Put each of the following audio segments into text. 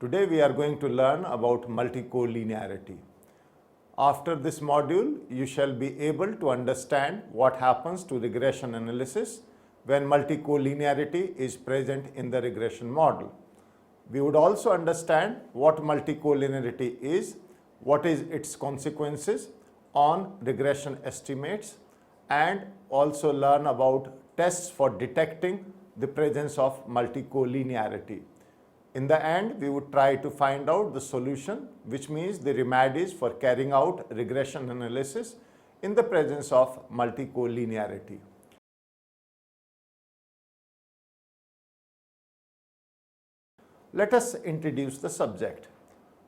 Today we are going to learn about multicollinearity. After this module, you shall be able to understand what happens to regression analysis when multicollinearity is present in the regression model. We would also understand what multicollinearity is, what is its consequences on regression estimates, and also learn about tests for detecting the presence of multicollinearity. In the end, we would try to find out the solution, which means the remedies for carrying out regression analysis in the presence of multicollinearity. Let us introduce the subject.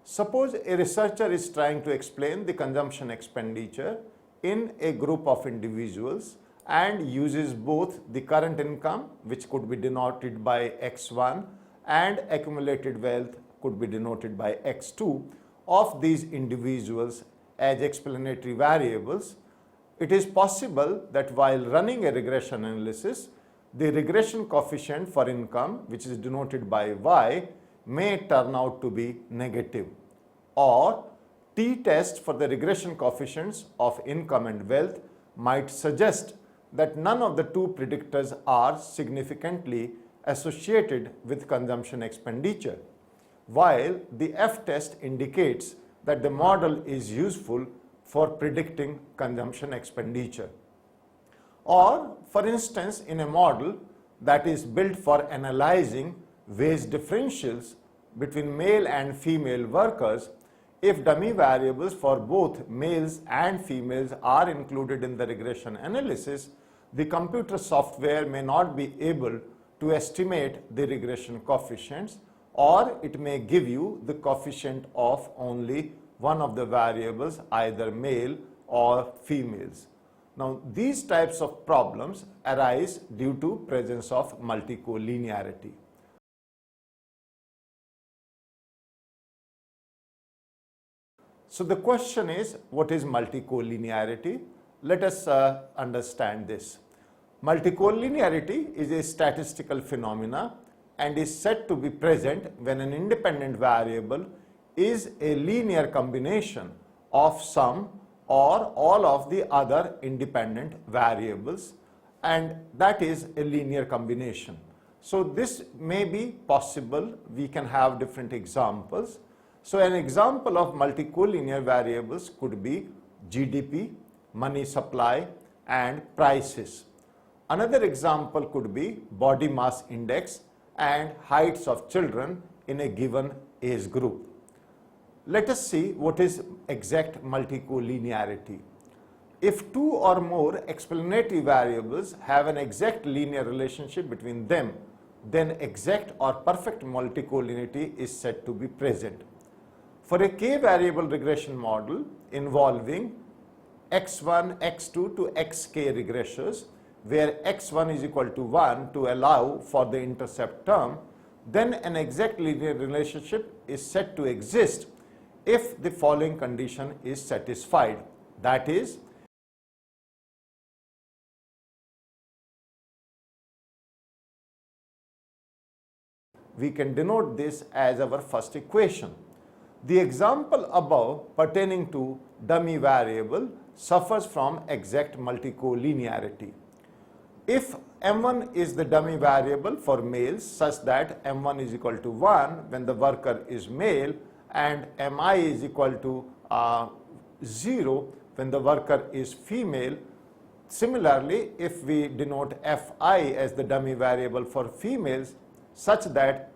Suppose a researcher is trying to explain the consumption expenditure in a group of individuals and uses both the current income, which could be denoted by X1, and accumulated wealth could be denoted by X2 of these individuals as explanatory variables. It is possible that while running a regression analysis, the regression coefficient for income, which is denoted by Y, may turn out to be negative, or t-test for the regression coefficients of income and wealth might suggest that none of the two predictors are significantly associated with consumption expenditure, while the F-test indicates that the model is useful for predicting consumption expenditure. Or, for instance, in a model that is built for analyzing wage differentials between male and female workers, if dummy variables for both males and females are included in the regression analysis, the computer software may not be able to estimate the regression coefficients, or it may give you the coefficient of only one of the variables, either male or females. Now, these types of problems arise due to presence of multicollinearity. So the question is, what is multicollinearity? Let us understand this. Multicollinearity is a statistical phenomena and is said to be present when an independent variable is a linear combination of some or all of the other independent variables, and that is a linear combination. So this may be possible. We can have different examples. So an example of multicollinear variables could be GDP, money supply, and prices. Another example could be body mass index and heights of children in a given age group. Let us see what is exact multicollinearity. If two or more explanatory variables have an exact linear relationship between them, then exact or perfect multicollinearity is said to be present. For a k-variable regression model involving x1, x2 to xk regressors, where x1 is equal to 1 to allow for the intercept term, then an exact linear relationship is said to exist if the following condition is satisfied. That is, we can denote this as our first equation. The example above pertaining to dummy variable suffers from exact multicollinearity. If M1 is the dummy variable for males such that M1 is equal to 1 when the worker is male and Mi is equal to 0 when the worker is female. Similarly, if we denote Fi as the dummy variable for females such that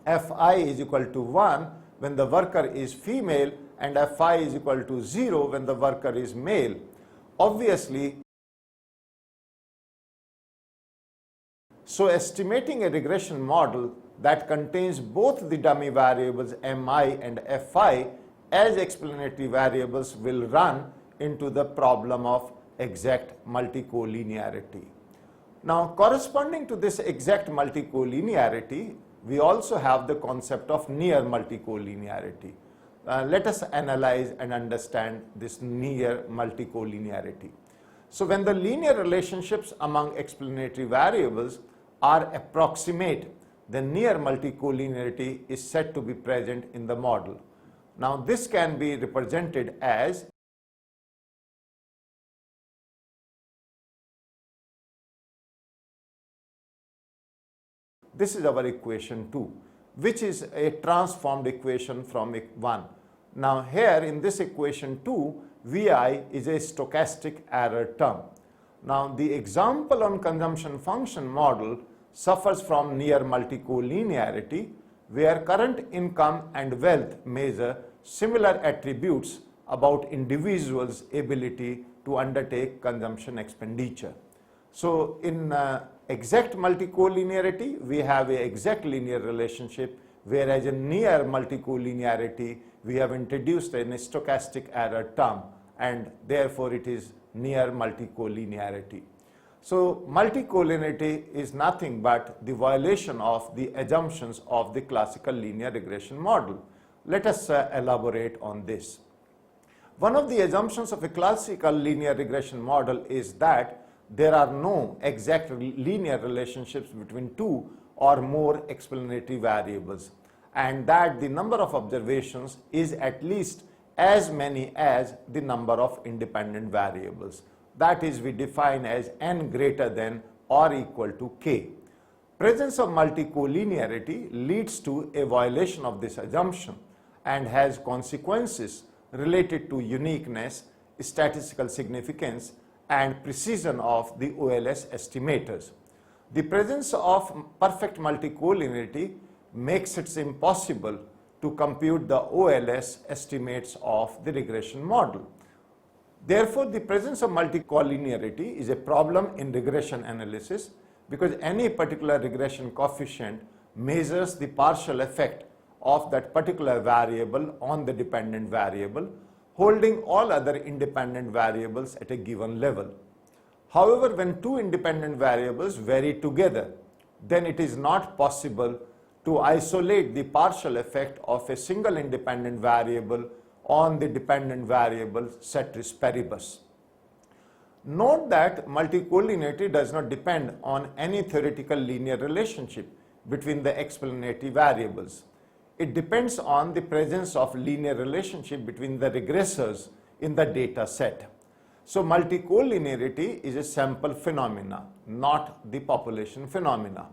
Fi is equal to 1 when the worker is female and Fi is equal to 0 when the worker is male, obviously, so estimating a regression model that contains both the dummy variables Mi and Fi as explanatory variables will run into the problem of exact multicollinearity. Now, corresponding to this exact multicollinearity, we also have the concept of near multicollinearity. Let us analyze and understand this near multicollinearity. So when the linear relationships among explanatory variables are approximate then near multicollinearity is said to be present in the model. Now this can be represented as this is our equation 2, which is a transformed equation from 1. Now here in this equation 2, Vi is a stochastic error term. Now the example on consumption function model suffers from near multicollinearity, where current income and wealth measure similar attributes about individuals' ability to undertake consumption expenditure. So in exact multicollinearity, we have an exact linear relationship, whereas in near multicollinearity, we have introduced a stochastic error term, and therefore it is near multicollinearity. So multicollinearity is nothing but the violation of the assumptions of the classical linear regression model. Let us elaborate on this. One of the assumptions of a classical linear regression model is that there are no exact linear relationships between two or more explanatory variables, and that the number of observations is at least as many as the number of independent variables. That is, we define as n greater than or equal to k. Presence of multicollinearity leads to a violation of this assumption and has consequences related to uniqueness, statistical significance, and precision of the OLS estimators. The presence of perfect multicollinearity makes it impossible to compute the OLS estimates of the regression model. Therefore, the presence of multicollinearity is a problem in regression analysis, because any particular regression coefficient measures the partial effect of that particular variable on the dependent variable, holding all other independent variables at a given level. However, when two independent variables vary together, then it is not possible to isolate the partial effect of a single independent variable on the dependent variable ceteris paribus. Note that multicollinearity does not depend on any theoretical linear relationship between the explanatory variables. It depends on the presence of linear relationship between the regressors in the data set. So multicollinearity is a sample phenomena, not the population phenomena.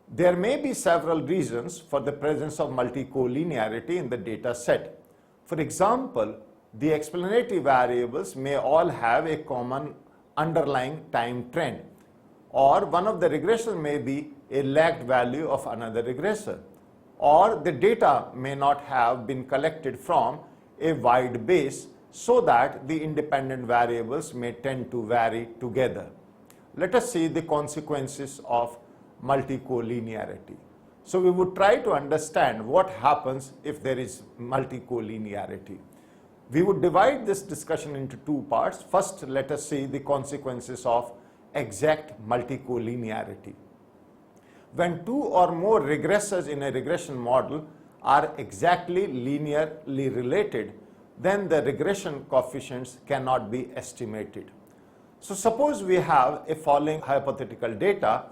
There may be several reasons for the presence of multicollinearity in the data set. For example, the explanatory variables may all have a common underlying time trend, or one of the regressors may be a lagged value of another regressor, or the data may not have been collected from a wide base, so that the independent variables may tend to vary together. Let us see the consequences of multicollinearity. So we would try to understand what happens if there is multicollinearity. We would divide this discussion into two parts. First, let us see the consequences of exact multicollinearity. When two or more regressors in a regression model are exactly linearly related, then the regression coefficients cannot be estimated. So suppose we have a following hypothetical data.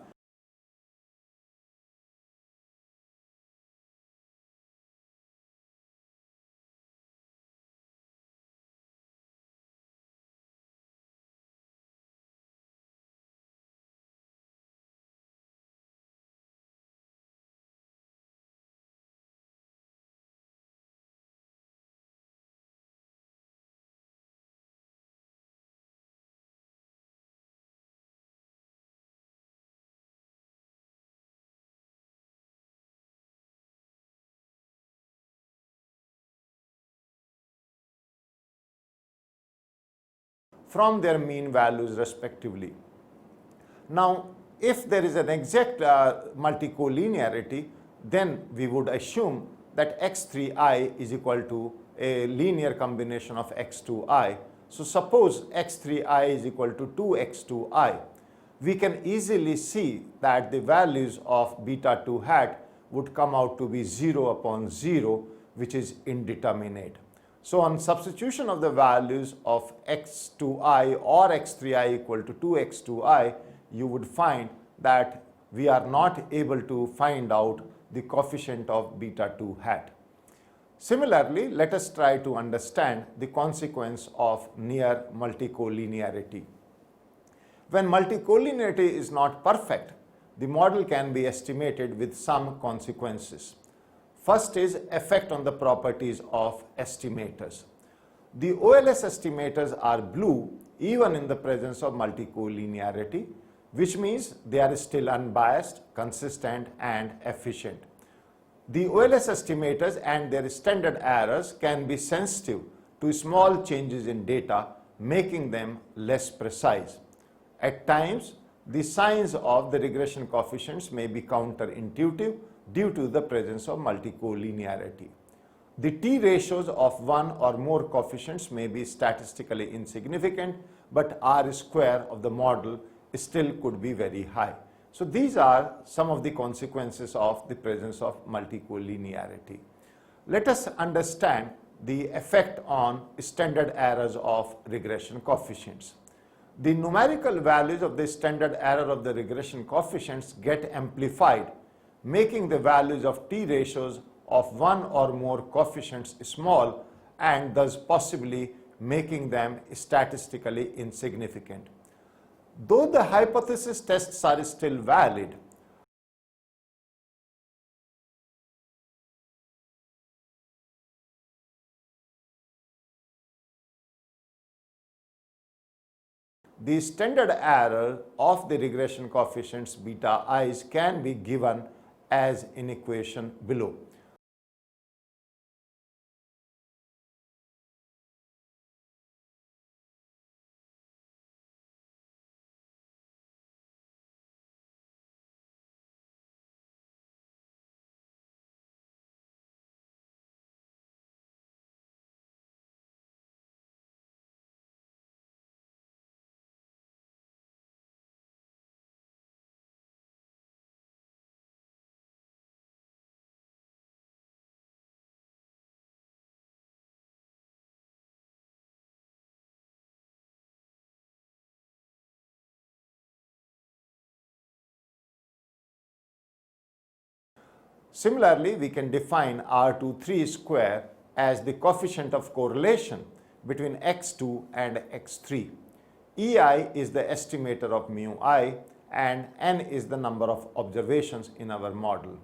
From their mean values respectively. Now, if there is an exact multicollinearity, then we would assume that x3i is equal to a linear combination of x2i. So suppose x3i is equal to 2x2i. We can easily see that the values of beta 2 hat would come out to be 0 upon 0, which is indeterminate. So on substitution of the values of x2i or x3i equal to 2x2i, you would find that we are not able to find out the coefficient of beta 2 hat. Similarly, let us try to understand the consequence of near multicollinearity. When multicollinearity is not perfect, the model can be estimated with some consequences. First is effect on the properties of estimators. The OLS estimators are blue even in the presence of multicollinearity, which means they are still unbiased, consistent, and efficient. The OLS estimators and their standard errors can be sensitive to small changes in data, making them less precise. At times, the signs of the regression coefficients may be counterintuitive due to the presence of multicollinearity. The t ratios of one or more coefficients may be statistically insignificant, but R square of the model still could be very high. So these are some of the consequences of the presence of multicollinearity. Let us understand the effect on standard errors of regression coefficients. The numerical values of the standard error of the regression coefficients get amplified, making the values of t ratios of one or more coefficients small and thus possibly making them statistically insignificant. Though the hypothesis tests are still valid, the standard error of the regression coefficients beta i's can be given as in equation below. Similarly, we can define R23 square as the coefficient of correlation between x2 and x3. EI is the estimator of mu I and n is the number of observations in our model.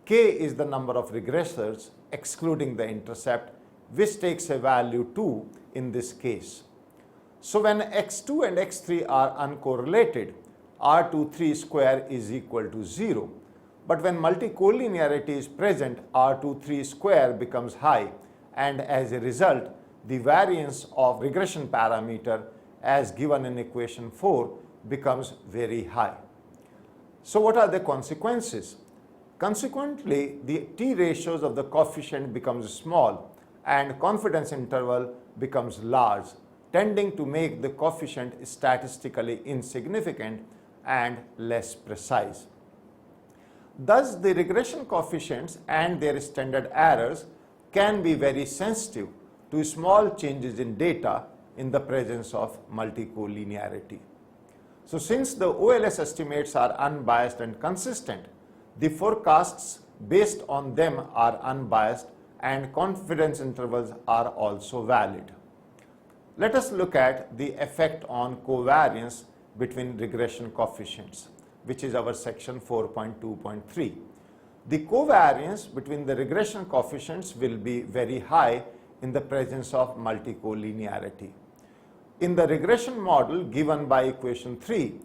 K is the number of regressors excluding the intercept, which takes a value 2 in this case. So when x2 and x3 are uncorrelated, R23 square is equal to 0. But when multicollinearity is present, R23 square becomes high, and as a result, the variance of regression parameter as given in equation 4 becomes very high. So what are the consequences? Consequently, the t ratios of the coefficient becomes small and confidence interval becomes large, tending to make the coefficient statistically insignificant and less precise. Thus, the regression coefficients and their standard errors can be very sensitive to small changes in data in the presence of multicollinearity. So, since the OLS estimates are unbiased and consistent, the forecasts based on them are unbiased and confidence intervals are also valid. Let us look at the effect on covariance between regression coefficients, which is our section 4.2.3. The covariance between the regression coefficients will be very high in the presence of multicollinearity. In the regression model given by equation 3,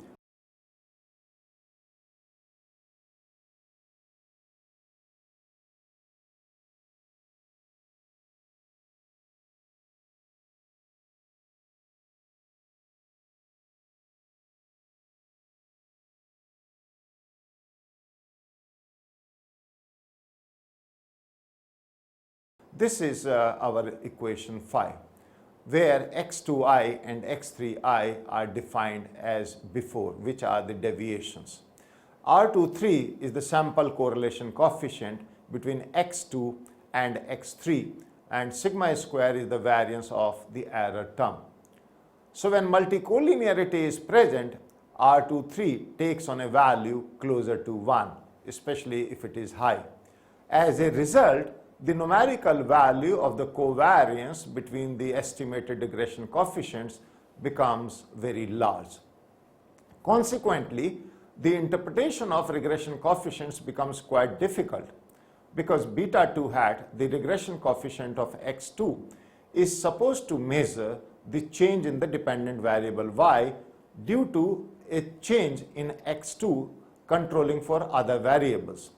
this is our equation 5, where x2i and x3i are defined as before, which are the deviations. R23 is the sample correlation coefficient between x2 and x3, and sigma square is the variance of the error term. So when multicollinearity is present, R23 takes on a value closer to 1, especially if it is high. As a result, the numerical value of the covariance between the estimated regression coefficients becomes very large. Consequently, the interpretation of regression coefficients becomes quite difficult because beta 2 hat, the regression coefficient of x2, is supposed to measure the change in the dependent variable y due to a change in x2 controlling for other variables.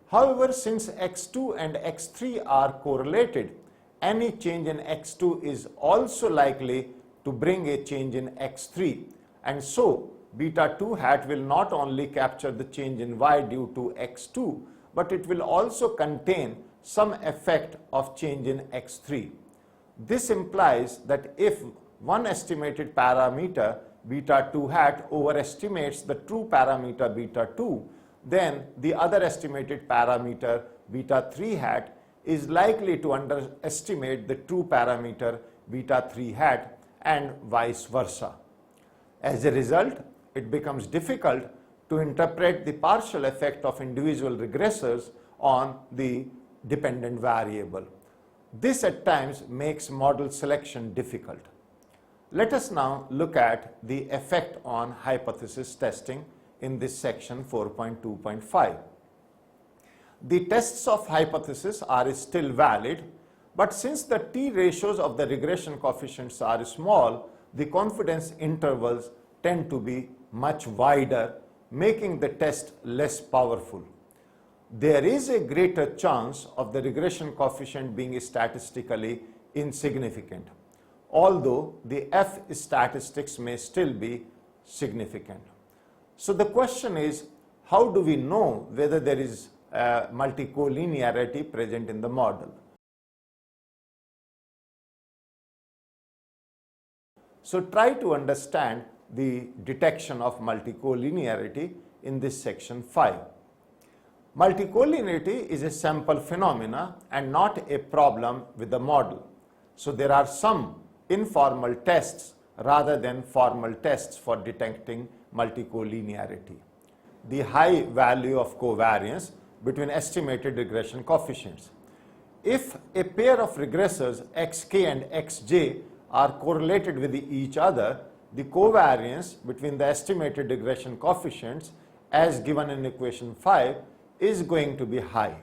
However, since x2 and x3 are correlated, any change in x2 is also likely to bring a change in x3, and so beta 2 hat will not only capture the change in y due to x2, but it will also contain some effect of change in x3. This implies that if one estimated parameter beta 2 hat overestimates the true parameter beta 2, then the other estimated parameter beta 3 hat is likely to underestimate the true parameter beta 3 hat and vice versa. As a result, it becomes difficult to interpret the partial effect of individual regressors on the dependent variable. This at times makes model selection difficult. Let us now look at the effect on hypothesis testing in this section 4.2.5. The tests of hypothesis are still valid, but since the t ratios of the regression coefficients are small, the confidence intervals tend to be much wider, making the test less powerful. There is a greater chance of the regression coefficient being statistically insignificant, although the F statistics may still be significant. So the question is, how do we know whether there is multicollinearity present in the model? So try to understand the detection of multicollinearity in this section 5. Multicollinearity is a sample phenomena and not a problem with the model. So there are some informal tests rather than formal tests for detecting multicollinearity. The high value of covariance between estimated regression coefficients. If a pair of regressors xk and xj are correlated with each other, the covariance between the estimated regression coefficients as given in equation 5 is going to be high.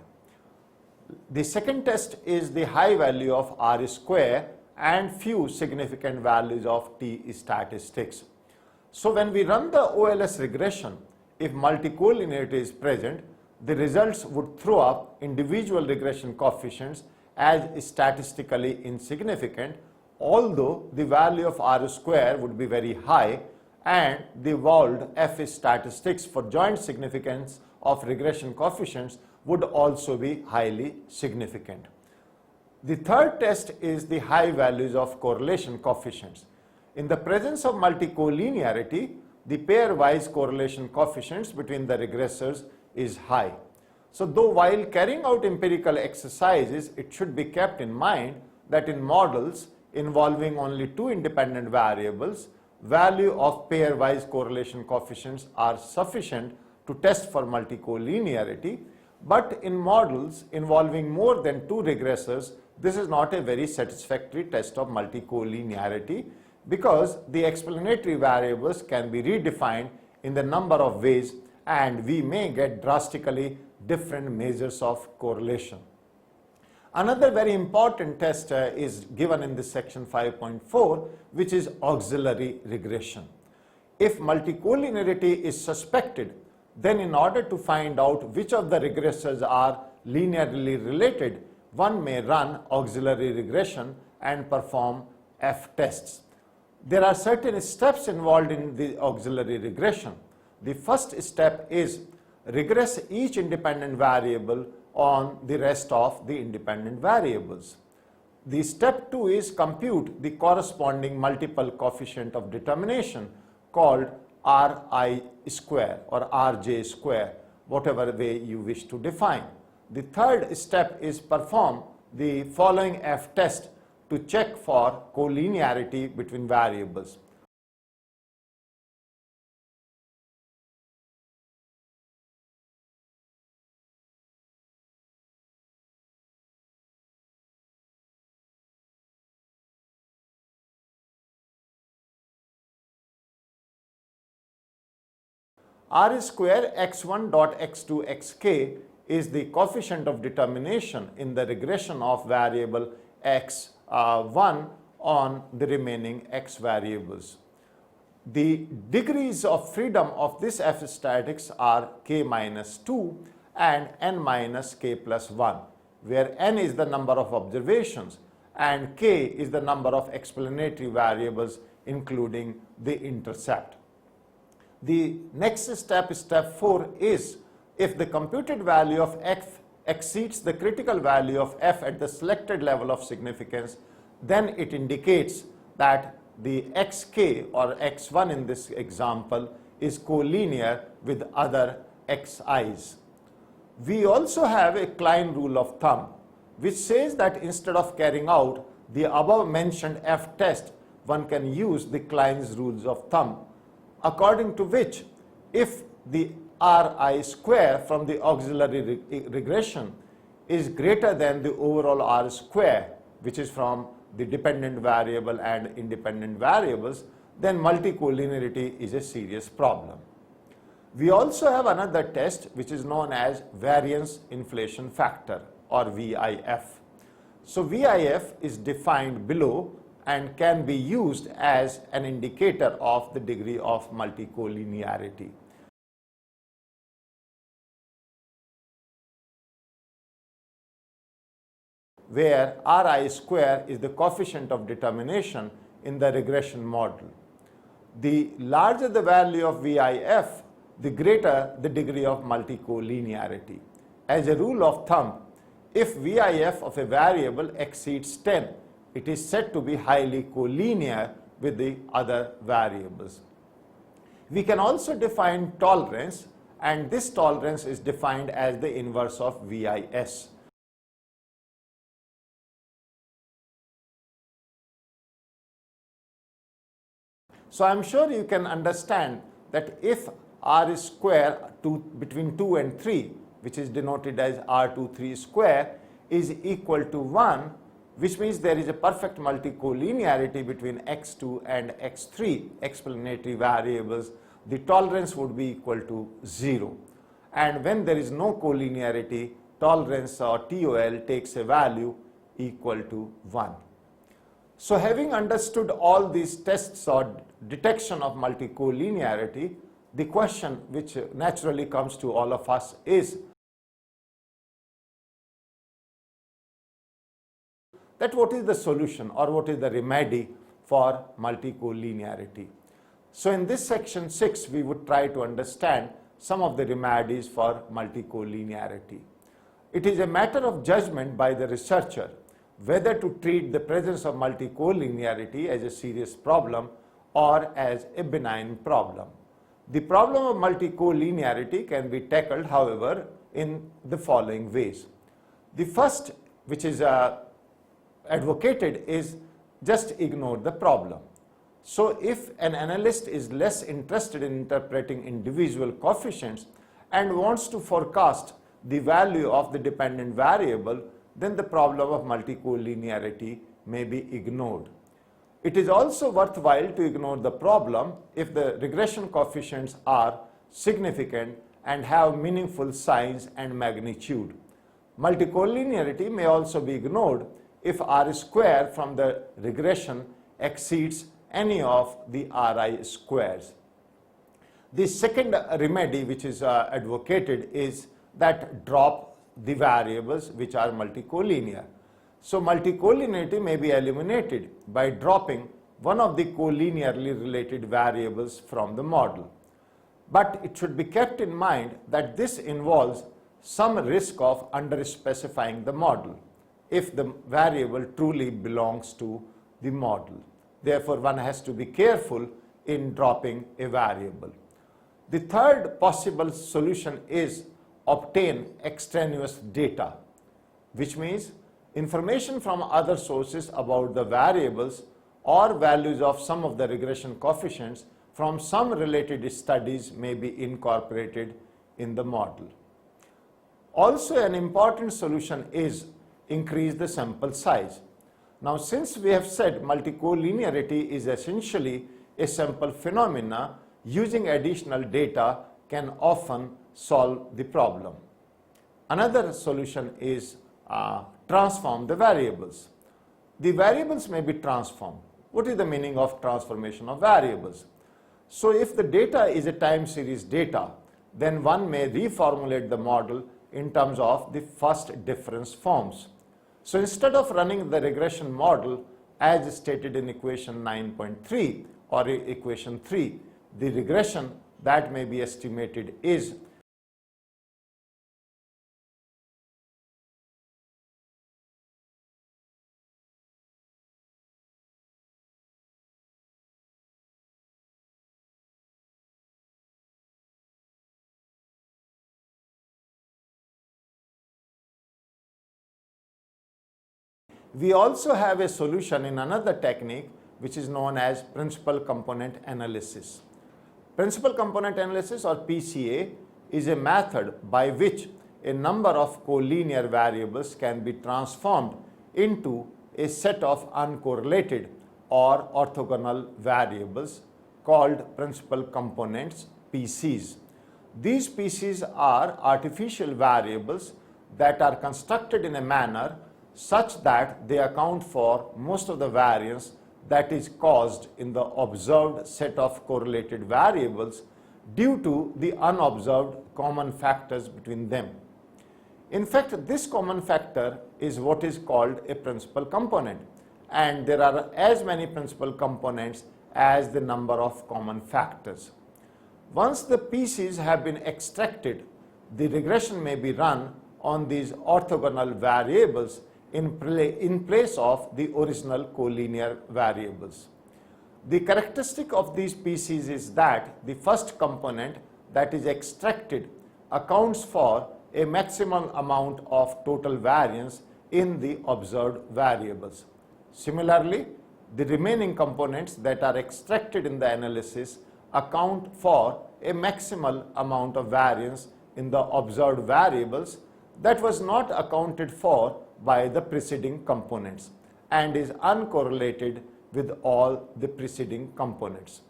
The second test is the high value of R square and few significant values of t statistics. So when we run the OLS regression, if multicollinearity is present, the results would throw up individual regression coefficients as statistically insignificant, although the value of R square would be very high and the evolved F statistics for joint significance of regression coefficients would also be highly significant. The third test is the high values of correlation coefficients. In the presence of multicollinearity, the pairwise correlation coefficients between the regressors is high. So though while carrying out empirical exercises, it should be kept in mind that in models involving only two independent variables, value of pairwise correlation coefficients are sufficient to test for multicollinearity, but in models involving more than two regressors, this is not a very satisfactory test of multicollinearity because the explanatory variables can be redefined in the number of ways and we may get drastically different measures of correlation. Another very important test is given in this section 5.4, which is auxiliary regression. If multicollinearity is suspected, then in order to find out which of the regressors are linearly related, one may run auxiliary regression and perform F tests. There are certain steps involved in the auxiliary regression. The first step is regress each independent variable on the rest of the independent variables. The step 2 is compute the corresponding multiple coefficient of determination called Ri square or Rj square, whatever way you wish to define. The third step is perform the following F test to check for collinearity between variables. R square x1 dot x2 xk is the coefficient of determination in the regression of variable x1 on the remaining x variables. The degrees of freedom of this f statics are k minus 2 and n minus k plus 1, where n is the number of observations and k is the number of explanatory variables including the intercept. The next step, step 4, is if the computed value of f exceeds the critical value of f at the selected level of significance, then it indicates that the xk or x1 in this example is collinear with other xi's. We also have a Klein rule of thumb, which says that instead of carrying out the above mentioned f test, one can use the Klein's rules of thumb, according to which if the Ri square from the auxiliary regression is greater than the overall R square, which is from the dependent variable and independent variables, then multicollinearity is a serious problem. We also have another test which is known as variance inflation factor, or VIF. So VIF is defined below and can be used as an indicator of the degree of multicollinearity. Where Ri square is the coefficient of determination in the regression model. The larger the value of VIF, the greater the degree of multicollinearity. As a rule of thumb, if VIF of a variable exceeds 10, it is said to be highly collinear with the other variables. We can also define tolerance, and this tolerance is defined as the inverse of VIS. So I am sure you can understand that if R square between 2 and 3, which is denoted as R23 square, is equal to 1, which means there is a perfect multicollinearity between x2 and x3 explanatory variables, the tolerance would be equal to 0. And when there is no collinearity, tolerance or TOL takes a value equal to 1. So having understood all these tests or detection of multicollinearity, the question which naturally comes to all of us is that what is the solution or what is the remedy for multicollinearity. So in this section 6, we would try to understand some of the remedies for multicollinearity. It is a matter of judgment by the researcher whether to treat the presence of multicollinearity as a serious problem or as a benign problem. The problem of multicollinearity can be tackled, however, in the following ways. The first, which is advocated, is just ignore the problem. So if an analyst is less interested in interpreting individual coefficients and wants to forecast the value of the dependent variable, then the problem of multicollinearity may be ignored. It is also worthwhile to ignore the problem if the regression coefficients are significant and have meaningful size and magnitude. Multicollinearity may also be ignored if R square from the regression exceeds any of the Ri squares. The second remedy which is advocated is that drop the variables which are multicollinear. So multicollinearity may be eliminated by dropping one of the collinearly related variables from the model. But it should be kept in mind that this involves some risk of underspecifying the model if the variable truly belongs to the model. Therefore, one has to be careful in dropping a variable. The third possible solution is obtain extraneous data, which means information from other sources about the variables or values of some of the regression coefficients from some related studies may be incorporated in the model. Also, an important solution is increase the sample size. Now, since we have said multicollinearity is essentially a sample phenomena, using additional data can often solve the problem. Another solution is transform the variables. The variables may be transformed. What is the meaning of transformation of variables? So if the data is a time series data, then one may reformulate the model in terms of the first difference forms. So instead of running the regression model as stated in equation 9.3 or equation 3, the regression that may be estimated is we also have a solution in another technique which is known as principal component analysis. Principal component analysis or PCA is a method by which a number of collinear variables can be transformed into a set of uncorrelated or orthogonal variables called principal components PCs. These PCs are artificial variables that are constructed in a manner such that they account for most of the variance that is caused in the observed set of correlated variables due to the unobserved common factors between them. In fact, this common factor is what is called a principal component, and there are as many principal components as the number of common factors. Once the PCs have been extracted, the regression may be run on these orthogonal variables in place of the original collinear variables. The characteristic of these PCs is that the first component that is extracted accounts for a maximum amount of total variance in the observed variables. Similarly, the remaining components that are extracted in the analysis account for a maximal amount of variance in the observed variables that was not accounted for by the preceding components and is uncorrelated with all the preceding components.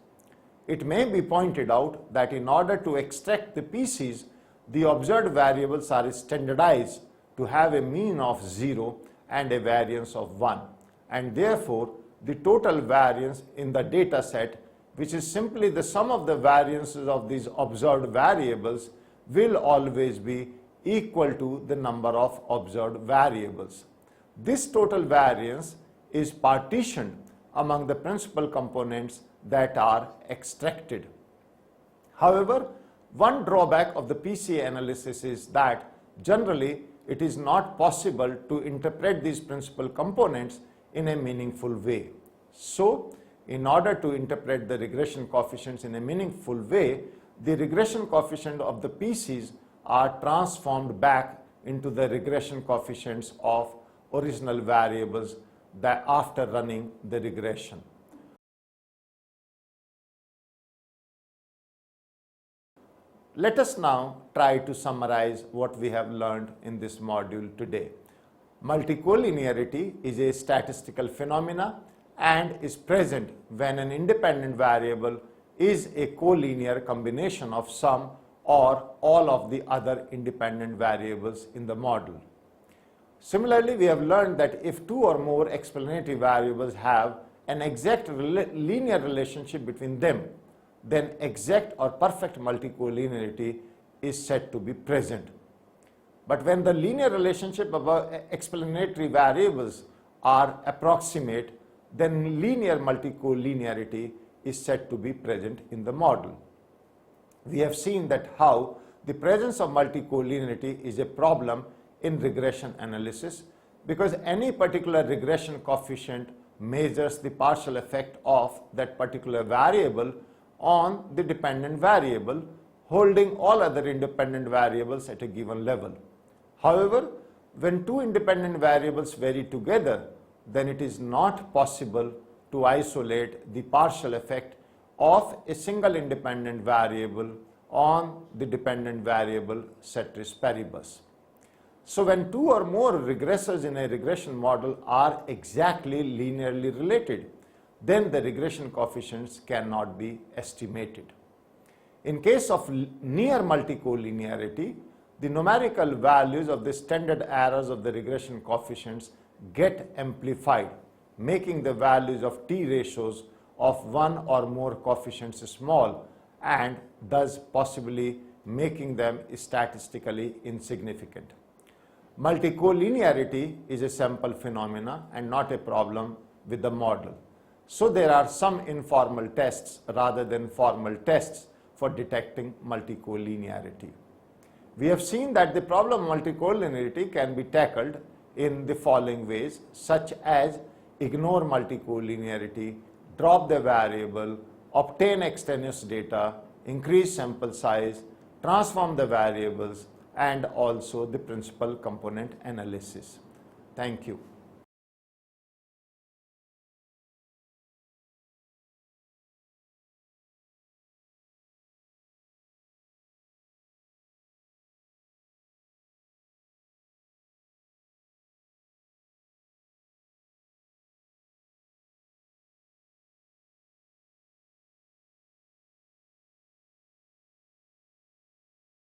It may be pointed out that in order to extract the PCs, the observed variables are standardized to have a mean of 0 and a variance of 1, and therefore the total variance in the data set, which is simply the sum of the variances of these observed variables, will always be equal to the number of observed variables. This total variance is partitioned among the principal components that are extracted. However, one drawback of the PCA analysis is that generally it is not possible to interpret these principal components in a meaningful way. So, in order to interpret the regression coefficients in a meaningful way, the regression coefficient of the PCs are transformed back into the regression coefficients of original variables that after running the regression. Let us now try to summarize what we have learned in this module today. Multicollinearity is a statistical phenomena and is present when an independent variable is a collinear combination of some or all of the other independent variables in the model. Similarly, we have learned that if two or more explanatory variables have an exact linear relationship between them, then exact or perfect multicollinearity is said to be present. But when the linear relationship of explanatory variables are approximate, then linear multicollinearity is said to be present in the model. We have seen that how the presence of multicollinearity is a problem in regression analysis because any particular regression coefficient measures the partial effect of that particular variable on the dependent variable, holding all other independent variables at a given level. However, when two independent variables vary together, then it is not possible to isolate the partial effect of a single independent variable on the dependent variable ceteris paribus. So when two or more regressors in a regression model are exactly linearly related, then the regression coefficients cannot be estimated. In case of near multicollinearity, the numerical values of the standard errors of the regression coefficients get amplified, making the values of t ratios of one or more coefficients small and thus possibly making them statistically insignificant. Multicollinearity is a sample phenomena and not a problem with the model. So there are some informal tests rather than formal tests for detecting multicollinearity. We have seen that the problem of multicollinearity can be tackled in the following ways, such as ignore multicollinearity, drop the variable, obtain extraneous data, increase sample size, transform the variables, and also the principal component analysis. Thank you.